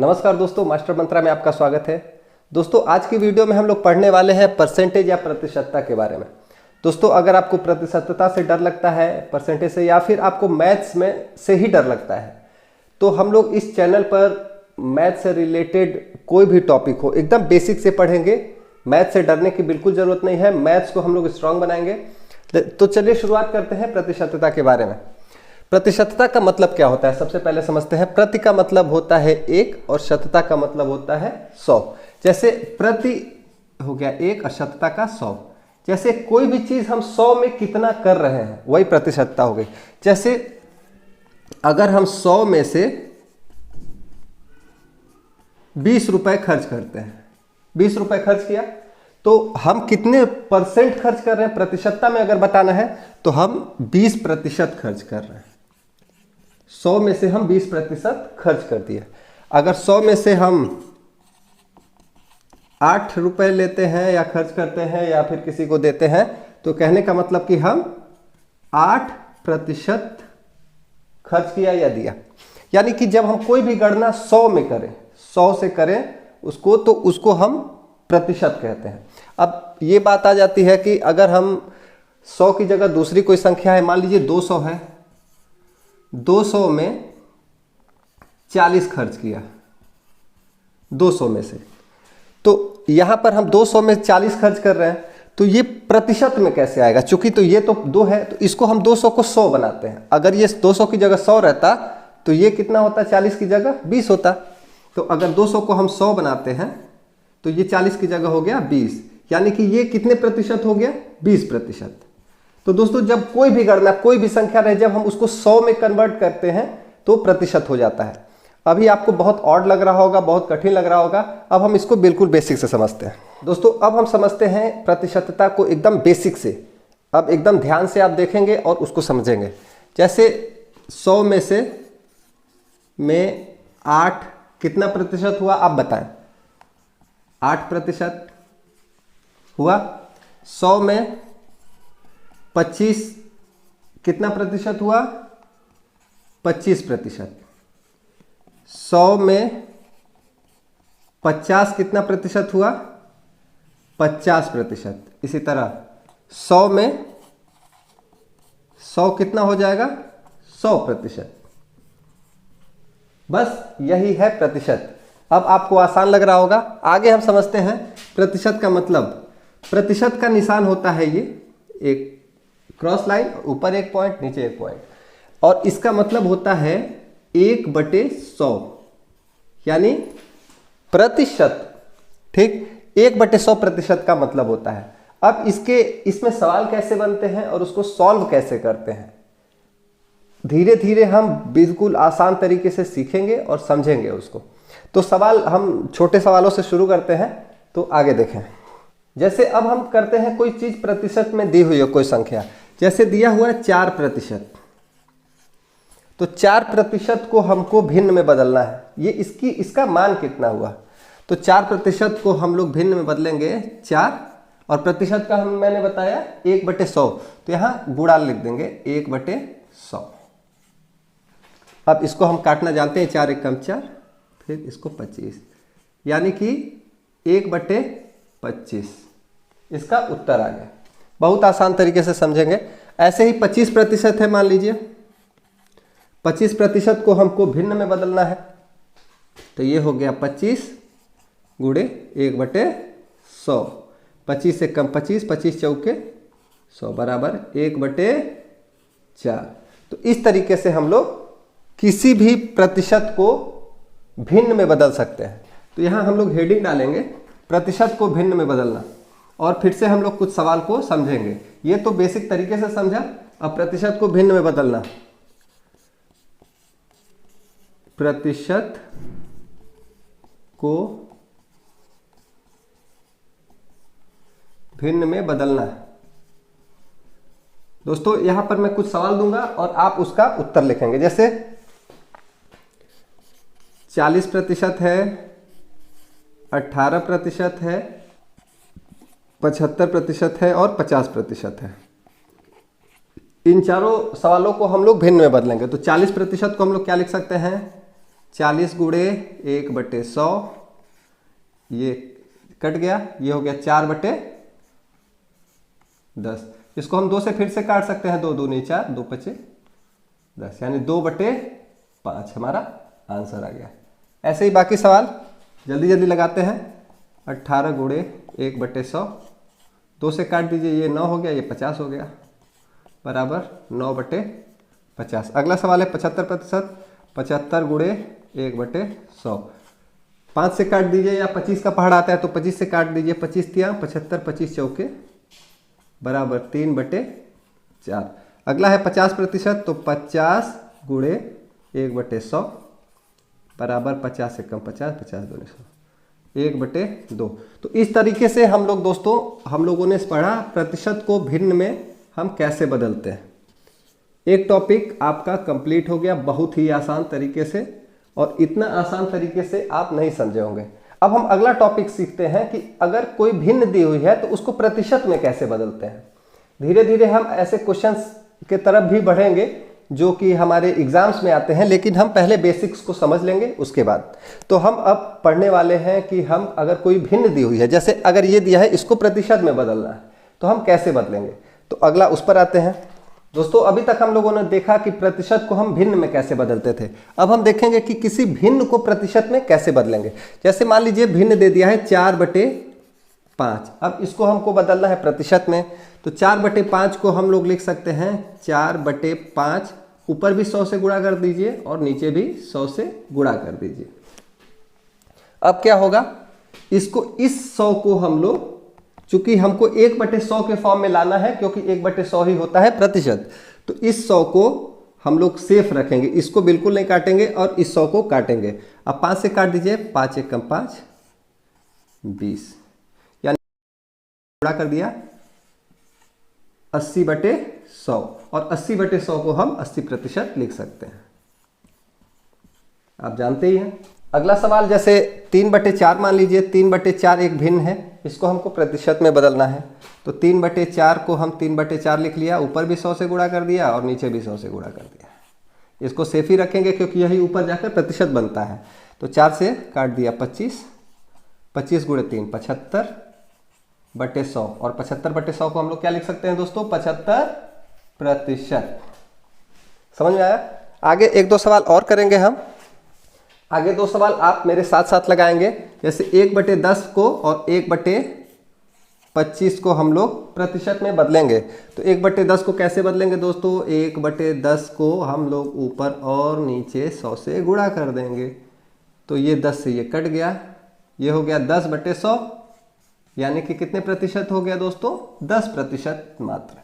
नमस्कार दोस्तों, मास्टर मंत्रा में आपका स्वागत है। दोस्तों आज की वीडियो में हम लोग पढ़ने वाले हैं परसेंटेज या प्रतिशतता के बारे में। दोस्तों अगर आपको प्रतिशतता से डर लगता है, परसेंटेज से, या फिर आपको मैथ्स में से ही डर लगता है, तो हम लोग इस चैनल पर मैथ्स से रिलेटेड कोई भी टॉपिक हो एकदम बेसिक से पढ़ेंगे। मैथ्स से डरने की बिल्कुल ज़रूरत नहीं है, मैथ्स को हम लोग स्ट्रांग बनाएंगे। तो चलिए शुरुआत करते हैं प्रतिशतता के बारे में। प्रतिशतता का मतलब क्या होता है, सबसे पहले समझते हैं। प्रति का मतलब होता है एक और शतता का मतलब होता है 100। जैसे प्रति हो गया एक और शतता का 100। जैसे कोई भी चीज हम 100 में कितना कर रहे हैं वही प्रतिशतता हो गई। जैसे अगर हम 100 में से 20 रुपए खर्च करते हैं, 20 रुपए खर्च किया तो हम कितने परसेंट खर्च कर रहे हैं, प्रतिशतता में अगर बताना है तो हम 20% खर्च कर रहे हैं। 100 में से हम 20% खर्च कर दिए। अगर 100 में से हम 8 रुपए लेते हैं या खर्च करते हैं या फिर किसी को देते हैं, तो कहने का मतलब कि हम 8% खर्च किया या दिया। यानी कि जब हम कोई भी गणना 100 में करें, 100 से करें उसको, तो उसको हम प्रतिशत कहते हैं। अब ये बात आ जाती है कि अगर हम 100 की जगह दूसरी कोई संख्या है, मान लीजिए 200 है, 200 में 40 खर्च किया 200 में से, तो यहां पर हम 200 में 40 खर्च कर रहे हैं, तो ये प्रतिशत में कैसे आएगा? चूंकि तो ये तो 2 है, तो इसको हम 200 को 100 बनाते हैं। अगर ये 200 की जगह 100 रहता तो ये कितना होता? 40 की जगह 20 होता। तो अगर 200 को हम 100 बनाते हैं तो ये 40 की जगह हो गया 20, यानी कि ये कितने प्रतिशत हो गया? 20%। तो दोस्तों जब कोई भी गणना, कोई भी संख्या रहे, जब हम उसको 100 में कन्वर्ट करते हैं तो प्रतिशत हो जाता है। अभी आपको बहुत ऑड लग रहा होगा, बहुत कठिन लग रहा होगा, अब हम इसको बिल्कुल बेसिक से समझते हैं। दोस्तों अब हम समझते हैं प्रतिशतता को एकदम बेसिक से। अब एकदम ध्यान से आप देखेंगे और उसको समझेंगे। जैसे 100 में से 8 कितना प्रतिशत हुआ, आप बताएं। 8% हुआ। 100 में 25 कितना प्रतिशत हुआ? 25%। 100 में 50 कितना प्रतिशत हुआ? 50%। इसी तरह 100 में 100 कितना हो जाएगा? 100%। बस यही है प्रतिशत। अब आपको आसान लग रहा होगा। आगे हम समझते हैं प्रतिशत का मतलब। प्रतिशत का निशान होता है ये एक क्रॉस लाइन, ऊपर एक पॉइंट, नीचे एक पॉइंट, और इसका मतलब होता है 1/100, यानी प्रतिशत। ठीक, 1/100% का मतलब होता है। अब इसमें सवाल कैसे बनते हैं और उसको सॉल्व कैसे करते हैं, धीरे धीरे हम बिल्कुल आसान तरीके से सीखेंगे और समझेंगे उसको। तो सवाल हम छोटे सवालों से शुरू करते हैं, तो आगे देखें। जैसे अब हम करते हैं, कोई चीज प्रतिशत में दी हुई है, कोई संख्या, जैसे दिया हुआ है 4%, तो 4% को हमको भिन्न में बदलना है। ये इसका मान कितना हुआ, तो 4% को हम लोग भिन्न में बदलेंगे 4, और प्रतिशत का मैंने बताया 1/100, तो यहां गुणा लिख देंगे 1/100। अब इसको हम काटना जानते हैं, 4 × 4, फिर इसको 25, यानी कि 1/25। इसका उत्तर आ गया। बहुत आसान तरीके से समझेंगे। ऐसे ही 25% है, मान लीजिए 25% को हमको भिन्न में बदलना है, तो ये हो गया 25 गुणे 1/100। 25 से कम 25, 25 चौके 100 बराबर 1/4। तो इस तरीके से हम लोग किसी भी प्रतिशत को भिन्न में बदल सकते हैं। तो यहाँ हम लोग हेडिंग डालेंगे, प्रतिशत को भिन्न में बदलना, और फिर से हम लोग कुछ सवाल को समझेंगे। ये तो बेसिक तरीके से समझा। अब प्रतिशत को भिन्न में बदलना, प्रतिशत को भिन्न में बदलना है। दोस्तों यहां पर मैं कुछ सवाल दूंगा और आप उसका उत्तर लिखेंगे। जैसे 40% है, 18% है, 75% है और 50% है। इन चारों सवालों को हम लोग भिन्न में बदलेंगे। तो 40% को हम लोग क्या लिख सकते हैं? 40 गुणे 1/100, ये कट गया, ये हो गया 4/10। इसको हम 2 से फिर से काट सकते हैं, 2 दूनी 4, 2 पचे 10, यानी 2/5 हमारा आंसर आ गया। ऐसे ही बाकी सवाल जल्दी जल्दी लगाते हैं। 18 गुणे 1/100, 2 से काट दीजिए, ये 9 हो गया, ये 50 हो गया, बराबर 9/50। अगला सवाल है 75%। 75 गुणे 1/100, 5 से काट दीजिए, या 25 का पहाड़ आता है तो 25 से काट दीजिए, 25 तिया 75, 25 चौके बराबर 3/4। अगला है 50%, तो 50 गुणे 1/100 बराबर 50 से कम 50, 50 दूनी 100, 1/2। तो इस तरीके से हम लोग दोस्तों, हम लोगों ने पढ़ा प्रतिशत को भिन्न में हम कैसे बदलते हैं। एक टॉपिक आपका कंप्लीट हो गया बहुत ही आसान तरीके से, और इतना आसान तरीके से आप नहीं समझे होंगे। अब हम अगला टॉपिक सीखते हैं कि अगर कोई भिन्न दी हुई है तो उसको प्रतिशत में कैसे बदलते हैं। धीरे धीरे हम ऐसे क्वेश्चंस के तरफ भी बढ़ेंगे जो कि हमारे एग्जाम्स में आते हैं, लेकिन हम पहले बेसिक्स को समझ लेंगे उसके बाद। तो हम अब पढ़ने वाले हैं कि हम अगर कोई भिन्न दी हुई है, जैसे अगर ये दिया है इसको प्रतिशत में बदलना है, तो हम कैसे बदलेंगे। तो अगला उस पर आते हैं। दोस्तों अभी तक हम लोगों ने देखा कि प्रतिशत को हम भिन्न में कैसे बदलते थे। अब हम देखेंगे कि किसी भिन्न को प्रतिशत में कैसे बदलेंगे। जैसे मान लीजिए भिन्न दे दिया है 4/5, अब इसको हमको बदलना है प्रतिशत में। तो 4/5 को हम लोग लिख सकते हैं 4/5, ऊपर भी 100 से गुणा कर दीजिए और नीचे भी 100 से गुणा कर दीजिए। अब क्या होगा, इसको इस 100 को हम लोग, चूंकि हमको 1/100 के फॉर्म में लाना है, क्योंकि 1/100 ही होता है प्रतिशत, तो इस 100 को हम लोग सेफ रखेंगे, इसको बिल्कुल नहीं काटेंगे और इस 100 को काटेंगे। अब 5 से काट दीजिए, 5 × 5 20, यानी गुणा कर दिया 80/100, और 80/100 को हम 80% लिख सकते हैं, आप जानते ही हैं। अगला सवाल जैसे 3/4 मान लीजिए, 3/4 एक भिन्न है, इसको हमको प्रतिशत में बदलना है। तो 3/4 को हम 3/4 लिख लिया, ऊपर भी 100 से गुणा कर दिया और नीचे भी 100 से गुणा कर दिया। इसको सेफ ही रखेंगे क्योंकि यही ऊपर जाकर प्रतिशत बनता है। तो 4 से काट दिया 25, 25 × 3 75/100, और 75/100 को हम लोग क्या लिख सकते हैं दोस्तों, 75%। समझ में आया। आगे 1-2 सवाल और करेंगे हम। आगे 2 सवाल आप मेरे साथ साथ लगाएंगे। जैसे 1/10 को और 1/25 को हम लोग प्रतिशत में बदलेंगे। तो 1/10 को कैसे बदलेंगे दोस्तों, 1/10 को हम लोग ऊपर और नीचे 100 से गुणा कर देंगे। तो ये 10 से ये कट गया, ये हो गया 10/100, यानी कि कितने प्रतिशत हो गया दोस्तों, 10% मात्र।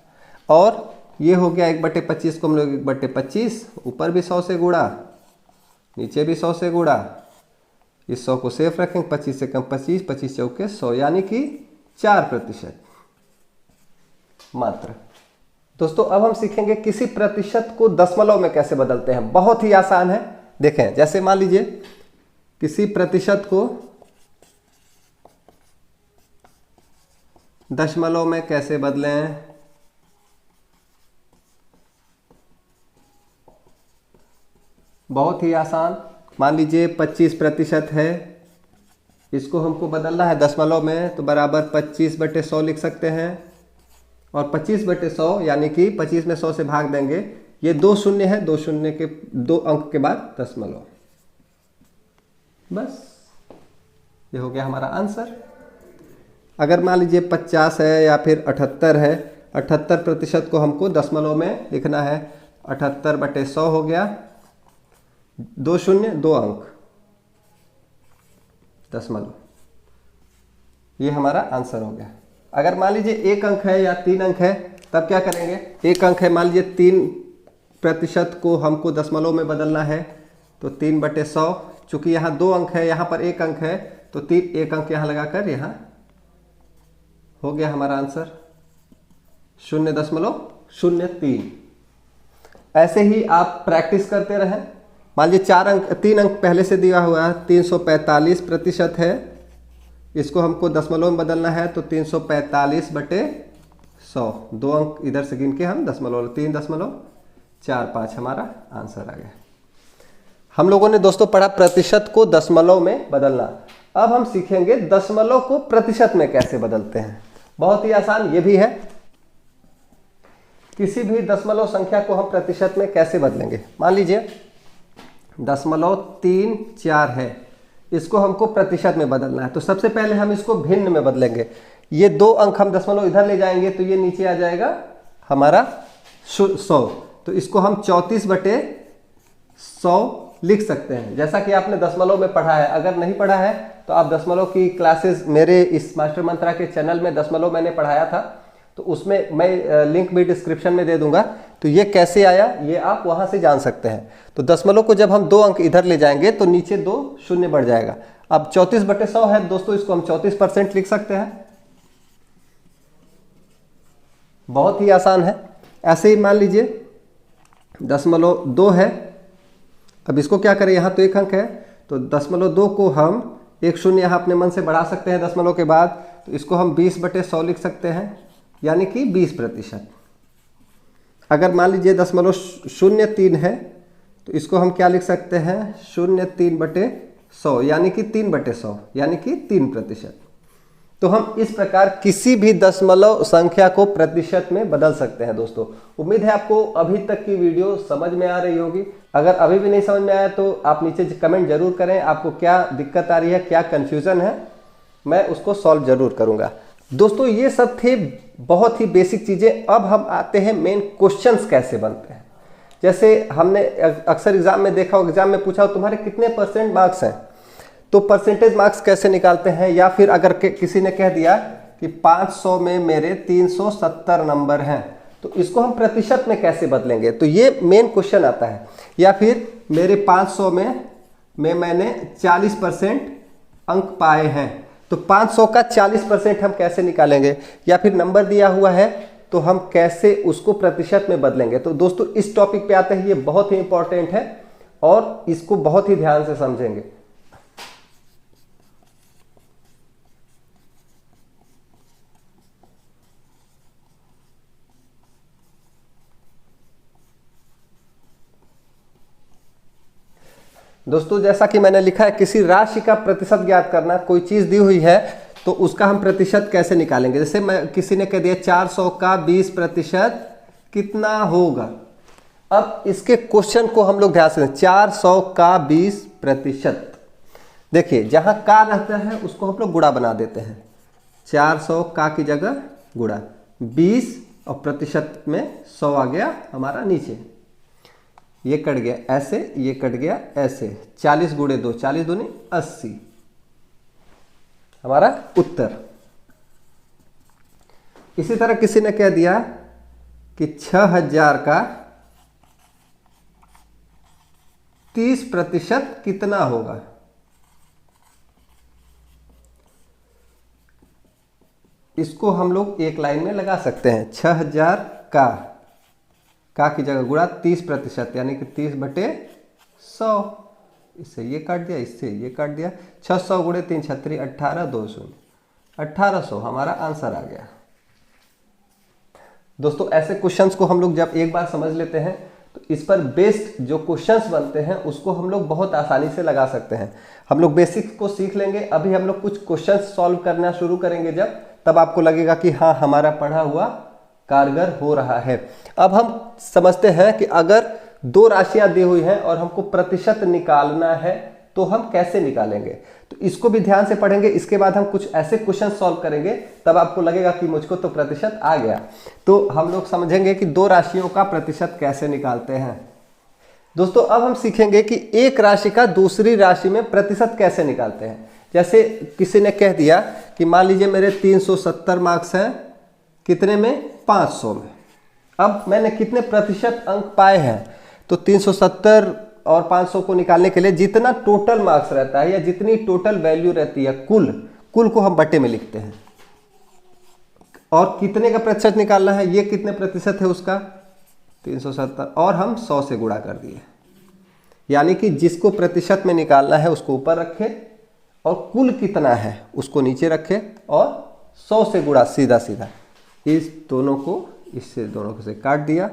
और ये हो गया 1/25 को हम लोग 1/25, ऊपर भी 100 से गुणा, नीचे भी 100 से गुणा, इस 100 को सेफ रखेंगे, 25 से कम 25, 25 चौके 100, यानी कि 4% मात्र। दोस्तों अब हम सीखेंगे किसी प्रतिशत को दशमलव में कैसे बदलते हैं। बहुत ही आसान है। देखें, जैसे मान लीजिए किसी प्रतिशत को दशमलव में कैसे बदलें। बहुत ही आसान। मान लीजिए 25% है, इसको हमको बदलना है दशमलव में, तो बराबर 25/100 लिख सकते हैं। और 25/100 यानी कि 25 में 100 से भाग देंगे, ये 2 शून्य है, 2 शून्य के 2 अंक के बाद दशमलव, बस ये हो गया हमारा आंसर। अगर मान लीजिए 50 है या फिर 78 है, 78% को हमको दशमलव में लिखना है। 78/100 हो गया, 2 शून्य 2 अंक, दशमलव, ये हमारा आंसर हो गया। अगर मान लीजिए 1 अंक है या 3 अंक है, तब क्या करेंगे। 1 अंक है, मान लीजिए 3% को हमको दशमलव में बदलना है, तो 3/100, चूंकि यहाँ 2 अंक है, यहाँ पर 1 अंक है, तो 1 अंक यहाँ लगाकर यहाँ हो गया हमारा आंसर 0.03। ऐसे ही आप प्रैक्टिस करते रहें। मान लीजिए 3 अंक पहले से दिया हुआ है, 345% है, इसको हमको दशमलव में बदलना है, तो 345/100, 2 अंक इधर से गिन के हम दशमलव 3.45 हमारा आंसर आ गया। हम लोगों ने दोस्तों पढ़ा प्रतिशत को दशमलव में बदलना। अब हम सीखेंगे दशमलव को प्रतिशत में कैसे बदलते हैं। बहुत ही आसान ये भी है। किसी भी दशमलव संख्या को हम प्रतिशत में कैसे बदलेंगे। मान लीजिए 0.34 है, इसको हमको प्रतिशत में बदलना है। तो सबसे पहले हम इसको भिन्न में बदलेंगे। ये 2 अंक हम दशमलव इधर ले जाएंगे तो ये नीचे आ जाएगा हमारा 100। तो इसको हम 34/100 लिख सकते हैं, जैसा कि आपने दशमलव में पढ़ा है। अगर नहीं पढ़ा है तो आप दशमलव की क्लासेस मेरे इस मास्टर मंत्रा के चैनल में दशमलव मैंने पढ़ाया था, तो उसमें मैं लिंक भी डिस्क्रिप्शन में दे दूंगा। तो ये कैसे आया ये आप वहां से जान सकते हैं। तो दशमलव को जब हम 2 अंक इधर ले जाएंगे तो नीचे 2 शून्य बढ़ जाएगा। अब 34/100 है दोस्तों, इसको हम 34% लिख सकते हैं। बहुत ही आसान है। ऐसे ही मान लीजिए 0.2 है। अब इसको क्या करें, यहाँ तो 1 अंक है तो 0.2 को हम 1 शून्य यहाँ अपने मन से बढ़ा सकते हैं दशमलव के बाद। तो इसको हम 20/100 लिख सकते हैं, यानी कि 20%। अगर मान लीजिए 0.03 है तो इसको हम क्या लिख सकते हैं, 0.3/100 यानी कि 3/100 यानी कि 3%। तो हम इस प्रकार किसी भी दशमलव संख्या को प्रतिशत में बदल सकते हैं दोस्तों। उम्मीद है आपको अभी तक की वीडियो समझ में आ रही होगी। अगर अभी भी नहीं समझ में आया तो आप नीचे कमेंट जरूर करें, आपको क्या दिक्कत आ रही है, क्या कंफ्यूजन है, मैं उसको सॉल्व जरूर करूंगा। दोस्तों ये सब थे बहुत ही बेसिक चीजें। अब हम आते हैं मेन क्वेश्चंस कैसे बनते हैं। जैसे हमने अक्सर एग्जाम में देखा हो, एग्जाम में पूछा हो तुम्हारे कितने % मार्क्स हैं, तो परसेंटेज मार्क्स कैसे निकालते हैं। या फिर अगर किसी ने कह दिया कि 500 में मेरे 370 नंबर हैं, तो इसको हम प्रतिशत में कैसे बदलेंगे, तो ये मेन क्वेश्चन आता है। या फिर मेरे 500 में मैंने 40% अंक पाए हैं, तो 500 का 40% हम कैसे निकालेंगे। या फिर नंबर दिया हुआ है तो हम कैसे उसको प्रतिशत में बदलेंगे। तो दोस्तों इस टॉपिक पे आते हैं, ये बहुत ही इंपॉर्टेंट है और इसको बहुत ही ध्यान से समझेंगे। दोस्तों जैसा कि मैंने लिखा है, किसी राशि का प्रतिशत ज्ञात करना। कोई चीज दी हुई है तो उसका हम प्रतिशत कैसे निकालेंगे। जैसे किसी ने कह दिया 400 का 20% कितना होगा। अब इसके क्वेश्चन को हम लोग ध्यान से 400 का 20%, देखिए जहां का रहता है उसको हम लोग गुणा बना देते हैं। 400 का की जगह गुणा 20 और प्रतिशत में 100 आ गया हमारा नीचे। ये कट गया ऐसे, ये कट गया ऐसे। 40 गुणे 2, 40 दूनी 80 हमारा उत्तर। इसी तरह किसी ने कह दिया कि 6000 का 30% कितना होगा। इसको हम लोग एक लाइन में लगा सकते हैं। 6000 का की जगह गुणा 30% यानी कि 30/100। इससे ये काट दिया, इससे ये काट दिया। 600 गुणे 3 छत्री 18 2 शून्य 1800 हमारा आंसर आ गया। दोस्तों ऐसे क्वेश्चंस को हम लोग जब एक बार समझ लेते हैं तो इस पर बेस्ड जो क्वेश्चंस बनते हैं उसको हम लोग बहुत आसानी से लगा सकते हैं। हम लोग बेसिक्स को सीख लेंगे। अभी हम लोग कुछ क्वेश्चंस सॉल्व करना शुरू करेंगे जब, तब आपको लगेगा कि हाँ हमारा पढ़ा हुआ कारगर हो रहा है। अब हम समझते हैं कि अगर 2 राशियां दी हुई हैं और हमको प्रतिशत निकालना है तो हम कैसे निकालेंगे। तो इसको भी ध्यान से पढ़ेंगे। इसके बाद हम कुछ ऐसे क्वेश्चन सॉल्व करेंगे, तब आपको लगेगा कि मुझको तो प्रतिशत आ गया। तो हम लोग समझेंगे कि 2 राशियों का प्रतिशत कैसे निकालते हैं। दोस्तों अब हम सीखेंगे कि एक राशि का दूसरी राशि में प्रतिशत कैसे निकालते हैं। जैसे किसी ने कह दिया कि मान लीजिए मेरे 370 मार्क्स हैं, कितने में, 500 में। अब मैंने कितने प्रतिशत अंक पाए हैं, तो 370 और 500 को निकालने के लिए जितना टोटल मार्क्स रहता है या जितनी टोटल वैल्यू रहती है, कुल को हम बटे में लिखते हैं। और कितने का प्रतिशत निकालना है, ये कितने प्रतिशत है उसका 370 और हम 100 से गुणा कर दिए। यानी कि जिसको प्रतिशत में निकालना है उसको ऊपर रखे और कुल कितना है उसको नीचे रखे और 100 से गुणा सीधा सीधा। इस दोनों को इससे दोनों से काट दिया,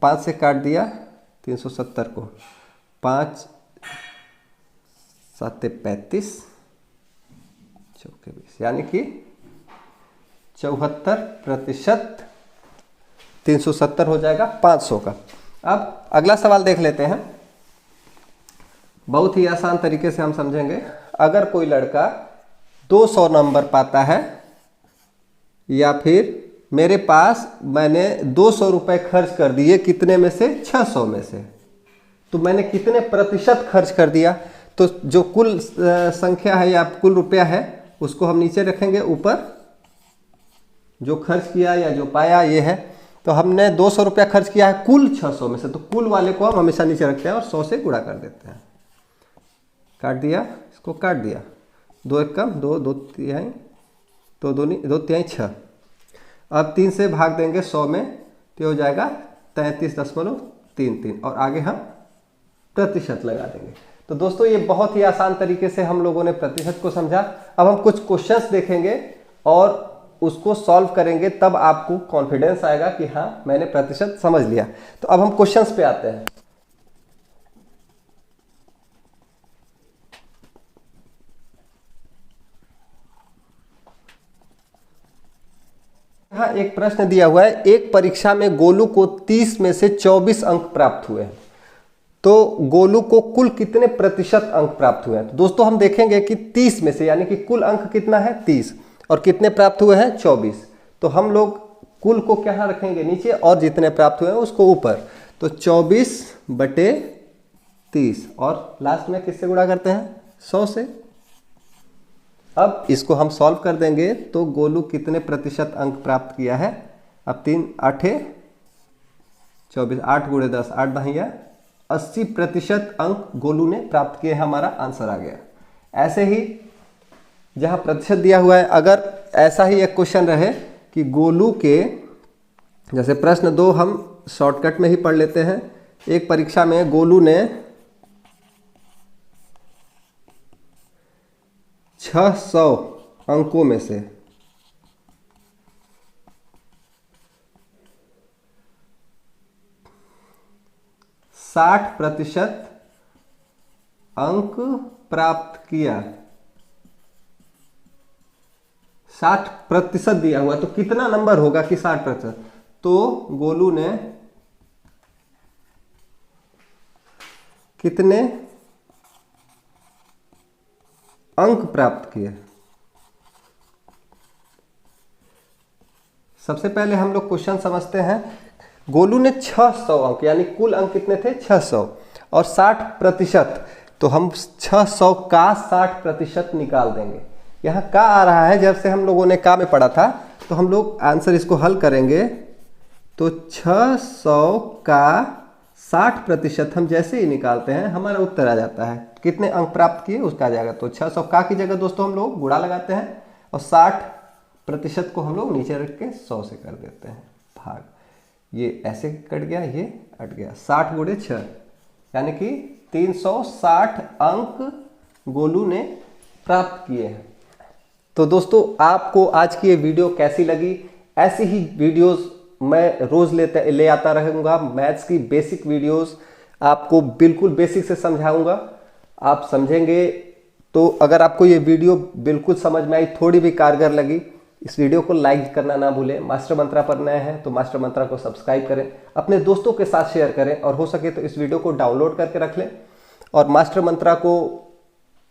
5 से काट दिया 370 को, 5 7 35 चौके 20, यानी कि 74%। 370 हो जाएगा 500 का। अब अगला सवाल देख लेते हैं, बहुत ही आसान तरीके से हम समझेंगे। अगर कोई लड़का 200 नंबर पाता है, या फिर मेरे पास मैंने 200 रुपये खर्च कर दिए, कितने में से? 600 में से। तो मैंने कितने प्रतिशत खर्च कर दिया? तो जो कुल संख्या है या कुल रुपया है उसको हम नीचे रखेंगे, ऊपर जो खर्च किया या जो पाया ये है। तो हमने 200 रुपया खर्च किया है कुल 600 में से, तो कुल वाले को हम हमेशा नीचे रखते हैं और 100 से गुणा कर देते हैं। काट दिया, इसको काट दिया, 2 एक कम 2, 2 तिहाई, 2 दूनी 2 तिहाई 6। अब 3 से भाग देंगे 100 में, तो हो जाएगा 33.33, और आगे हम प्रतिशत लगा देंगे। तो दोस्तों ये बहुत ही आसान तरीके से हम लोगों ने प्रतिशत को समझा। अब हम कुछ क्वेश्चंस देखेंगे और उसको सॉल्व करेंगे, तब आपको कॉन्फिडेंस आएगा कि हाँ मैंने प्रतिशत समझ लिया। तो अब हम क्वेश्चंस पे आते हैं। यहाँ एक प्रश्न दिया हुआ है, एक परीक्षा में गोलू को 30 में से 24 अंक प्राप्त हुए हैं, तो गोलू को कुल कितने प्रतिशत अंक प्राप्त हुए हैं? तो दोस्तों हम देखेंगे कि 30 में से, यानी कि कुल अंक कितना है? 30, और कितने प्राप्त हुए हैं? 24। तो हम लोग कुल को क्या रखेंगे? नीचे, और जितने प्राप्त हुए हैं उसको ऊपर। तो 24/30, और लास्ट में किससे गुणा करते हैं? 100 से। अब इसको हम सॉल्व कर देंगे, तो गोलू कितने प्रतिशत अंक प्राप्त किया है? अब 3 8 24, 8 × 10 8 दहिया 80% अंक गोलू ने प्राप्त किए। हमारा आंसर आ गया। ऐसे ही जहां प्रतिशत दिया हुआ है, अगर ऐसा ही एक क्वेश्चन रहे कि गोलू के, जैसे प्रश्न 2 हम शॉर्टकट में ही पढ़ लेते हैं। एक परीक्षा में गोलू ने 600 अंकों में से 60% अंक प्राप्त किया। 60% दिया हुआ, तो कितना नंबर होगा कि 60%? तो गोलू ने कितने अंक प्राप्त किए? सबसे पहले हम लोग क्वेश्चन समझते हैं। गोलू ने 600 अंक, यानी कुल अंक कितने थे? 600, और 60%, तो हम 600 का 60% निकाल देंगे। यहाँ का आ रहा है, जब से हम लोगों ने का में पढ़ा था, तो हम लोग आंसर इसको हल करेंगे। तो 600 का 60% हम जैसे ही निकालते हैं हमारा उत्तर आ जाता है। कितने अंक प्राप्त किए उसका आ जाएगा। तो 600 का की जगह दोस्तों हम लोग गुणा लगाते हैं, और 60% को हम लोग नीचे रख के 100 से कर देते हैं भाग। ये ऐसे कट गया, ये हट गया। 60 × 6, यानी कि 360 अंक गोलू ने प्राप्त किए हैं। तो दोस्तों आपको आज की ये वीडियो कैसी लगी? ऐसी ही वीडियोस मैं रोज ले आता रहूँगा। मैथ्स की बेसिक वीडियोस आपको बिल्कुल बेसिक से समझाऊंगा, आप समझेंगे। तो अगर आपको ये वीडियो बिल्कुल समझ में आई, थोड़ी भी कारगर लगी, इस वीडियो को लाइक करना ना भूलें। मास्टर मंत्रा पर नए हैं तो मास्टर मंत्रा को सब्सक्राइब करें, अपने दोस्तों के साथ शेयर करें, और हो सके तो इस वीडियो को डाउनलोड करके रख लें, और मास्टर मंत्रा को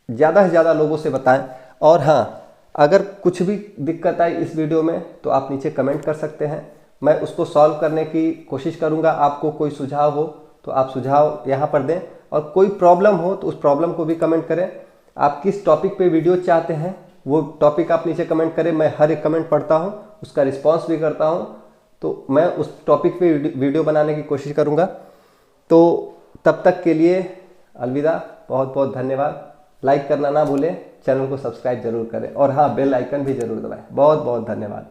ज़्यादा से ज़्यादा लोगों से बताएं। और हाँ, अगर कुछ भी दिक्कत आई इस वीडियो में तो आप नीचे कमेंट कर सकते हैं, मैं उसको सॉल्व करने की कोशिश करूंगा। आपको कोई सुझाव हो तो आप सुझाव यहाँ पर दें, और कोई प्रॉब्लम हो तो उस प्रॉब्लम को भी कमेंट करें। आप किस टॉपिक पे वीडियो चाहते हैं वो टॉपिक आप नीचे कमेंट करें। मैं हर एक कमेंट पढ़ता हूँ, उसका रिस्पॉन्स भी करता हूँ, तो मैं उस टॉपिक पे वीडियो बनाने की कोशिश करूँगा। तो तब तक के लिए अलविदा, बहुत बहुत धन्यवाद। लाइक करना ना भूलें, चैनल को सब्सक्राइब जरूर करें, और हाँ बेल आइकन भी जरूर दबाएं। बहुत बहुत धन्यवाद।